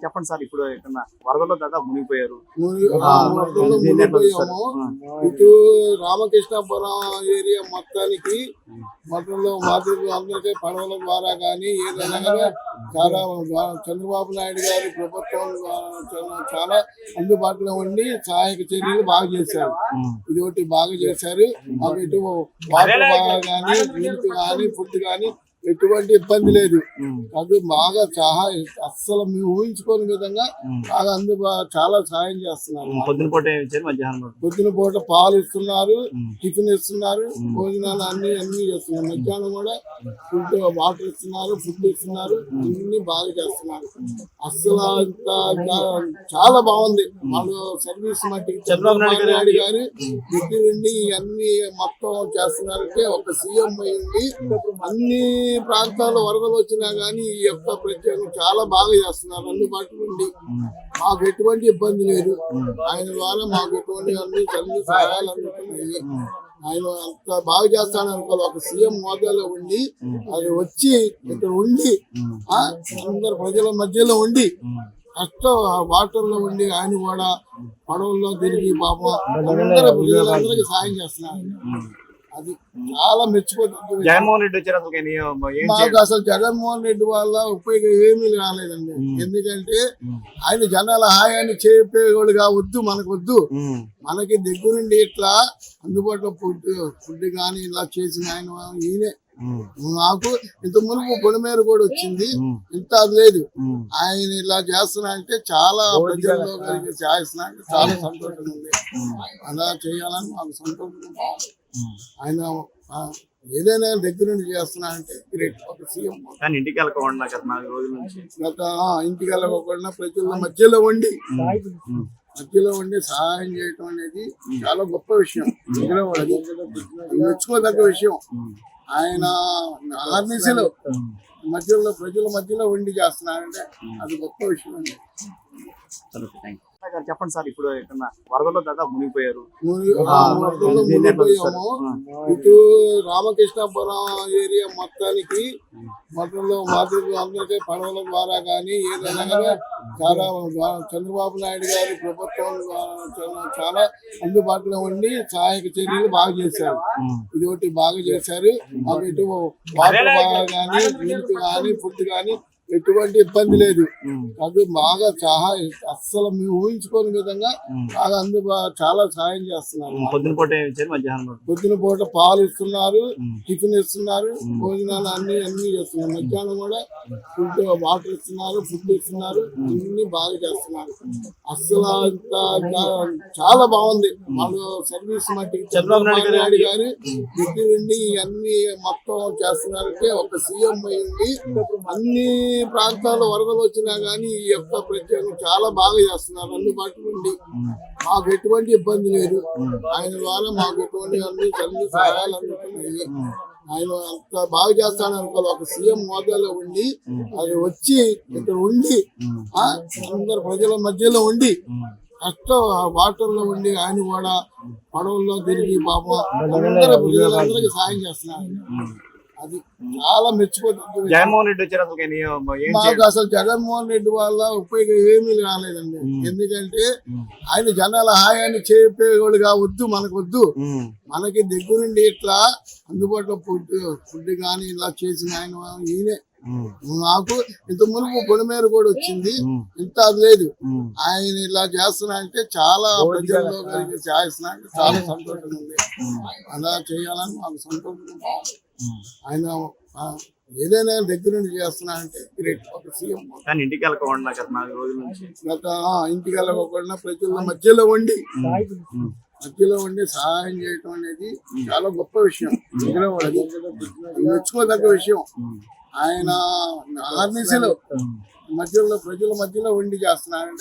చెప్పండి సార్, ఇప్పుడు ఎక్కడన్నా వరదల్లో దాదాపు మునిగిపోయారు. వరదల్లో మునిగిపోయాము. ఇటు రామకృష్ణాపురం ఏరియా మొత్తానికి మొత్తంలో మాతృలు అందరికీ పడవల ద్వారా కానీ ఏదైనా కానీ చాలా చంద్రబాబు నాయుడు గారి ప్రభుత్వం చాలా అందుబాటులో ఉండి సహాయక చర్యలు బాగా చేశారు. ఇది ఒకటి బాగా చేశారు. మాకు ఇటు వాటర్ బాగా కానీ మిల్క్ కానీ ఫుడ్ కానీ ఎటువంటి ఇబ్బంది లేదు. అది బాగా అస్సలు మేము ఊహించుకోని విధంగా బాగా చాలా సహాయం చేస్తున్నారు. పొద్దున పూట పాలు ఇస్తున్నారు, టిఫిన్ ఇస్తున్నారు, భోజనాలు అన్ని చేస్తున్నారు. మధ్యాహ్నం కూడా ఫుడ్ వాటర్ ఇస్తున్నారు, ఫుడ్ ఇస్తున్నారు, అన్ని బాగా చేస్తున్నారు. అస్సలు చాలా బాగుంది వాళ్ళు సర్వీస్ మట్టికి. చంద్రబాబు నాయుడు గారు దగ్గర నుండి అన్ని మొత్తం చేస్తున్నారంటే ఒక సీఎం అయ్యింది. అన్ని ప్రాంతాల్లో వరదలు వచ్చినా గానీ ఈ యొక్క ప్రత్యేకం చాలా బాగా చేస్తున్నారు. అందుబాటులో ఉండి మాకు ఎటువంటి ఇబ్బంది లేదు. ఆయన ద్వారా మాకు ఎటువంటి అన్ని తల్లి సహాయాలు అందుతున్నాయి. ఆయన అంత బాగా చేస్తాను అనుకోవాలి. ఒక సీఎం హోదాలో ఉండి అది వచ్చి ఇక్కడ ఉండి అందరు ప్రజల మధ్యలో ఉండి కష్టం వాటర్ లో ఉండి ఆయన కూడా పడవల్లో తిరిగి పాపం అందరూ ప్రజలందరికీ సాయం చేస్తున్నారు. అది చాలా మెచ్చిపోతుంది. జగన్మోహన్ రెడ్డి వచ్చారు. మాకు అసలు జగన్మోహన్ రెడ్డి వల్ల ఉపయోగం ఏమీ రాలేదండి. ఎందుకంటే ఆయన జనాల హాయాన్ని చెప్పేవాడు కావద్దు, మనకు వద్దు. మనకి దగ్గరుండి ఇట్లా అందుబాటులో ఫుడ్ కానీ ఇలా చేసిన ఆయన ఈయనే. నాకు ఇంత మునుపు పొడిమేర కూడా వచ్చింది, ఇంత అది లేదు. ఆయన ఇలా చేస్తున్నా అంటే చాలా ప్రజల్లో కలిగి చేస్తున్నా అంటే చాలా సంతోషంగా ఉంది. అలా చేయాలని మాకు సంతోషంగా. ఆయన ఏదైనా దగ్గర నుండి చేస్తున్నా అంటే గ్రేట్. ఒక సీఎం ఇంటికి వెళ్ళకుండా ఇంటికి వెళ్ళకుండా ప్రజల మధ్యలో ఉండి సహాయం చేయటం అనేది చాలా గొప్ప విషయం, మెచ్చుకోదగ్గ విషయం. ఆయన ఆర్మీసీలో మధ్యలో ప్రజల మధ్యలో ఉండి చేస్తున్నారంటే అది గొప్ప విషయం అండి. చెప్పండి సార్, ఇప్పుడు ఎక్కడన్నా వరదల్లో దాదాపు మునిగిపోయారు. వరదల్లో మునిగిపోయాము. ఇటు రామకృష్ణాపురం ఏరియా మొత్తానికి మొత్తంలో మాతృలు అందరికీ పడవల ద్వారా కానీ ఏదైనా కానీ చాలా చంద్రబాబు నాయుడు గారి ప్రభుత్వం చాలా అందుబాటులో ఉండి సహాయక చర్యలు బాగా చేశారు. ఇది ఒకటి బాగా చేశారు. మాకు ఇటు వాటర్ బాగా కానీ మిల్క్ కానీ ఫుడ్ కానీ ఎటువంటి ఇబ్బంది లేదు. అది బాగా అస్సలు మేము ఊహించుకోని విధంగా బాగా చాలా సహాయం చేస్తున్నారు. పొద్దున పూట పాలు ఇస్తున్నారు, టిఫిన్ ఇస్తున్నారు, భోజనాలు అన్ని చేస్తున్నారు. మధ్యాహ్నం కూడా ఫుడ్ వాటర్ ఇస్తున్నారు, ఫుడ్ ఇస్తున్నారు, అన్ని బాగా చేస్తున్నారు. అస్సలు చాలా బాగుంది వాళ్ళు సర్వీస్ మట్టికి. చంద్రబాబు నాయుడు గారు దగ్గర నుండి అన్ని మొత్తం చేస్తున్నారంటే ఒక సీఎం అయ్యింది. అన్ని ప్రాంతాల్లో వరదలు వచ్చినా గానీ ఈ యొక్క ప్రత్యేకం చాలా బాగా చేస్తున్నారు. అందుబాటులో ఉండి మాకు ఎటువంటి ఇబ్బంది లేదు. ఆయన ద్వారా మాకు ఎటువంటి అన్ని తల్లి సహాయాలు అందుతున్నాయి. ఆయన అంత బాగా చేస్తాను అనుకోవాలి. ఒక సీఎం హోదాలో ఉండి అది వచ్చి ఇక్కడ ఉండి అందరు ప్రజల మధ్యలో ఉండి కష్టం వాటర్ లో ఉండి ఆయన కూడా పడవల్లో తిరిగి పాపం అందరూ ప్రజలందరికీ సాయం చేస్తున్నారు. అది చాలా మెచ్చిపోతుంది. జగన్మోహన్ రెడ్డి వచ్చారు. మాకు అసలు జగన్మోహన్ రెడ్డి వల్ల ఉపయోగం ఏమీ రాలేదండి. ఎందుకంటే ఆయన జనాల హాయాన్ని చెప్పేవాడు కావద్దు, మనకు వద్దు. మనకి దగ్గరుండి ఇట్లా అందుబాటులో ఫుడ్ కానీ ఇలా చేసిన ఆయన ఈయనే. నాకు ఇంత మునుపు పొడిమేర కూడా వచ్చింది, ఇంత అది లేదు. ఆయన ఇలా చేస్తున్నా అంటే చాలా ప్రజల్లో కలిగి చేస్తున్నా అంటే చాలా సంతోషంగా ఉంది. అలా చేయాలని మాకు సంతోషంగా. ఆయన ఏదైనా దగ్గర నుండి చేస్తున్నా అంటే గ్రేట్. ఒక సీఎం ఇంటికి వెళ్ళకుండా ఇంటికి వెళ్ళకుండా ప్రజల మధ్యలో ఉండి సహాయం చేయటం అనేది చాలా గొప్ప విషయం, మెచ్చుకోదగ్గ విషయం. ఆయన ఆర్మీసీలో ప్రజల మధ్యలో ఉండి చేస్తున్నారంటే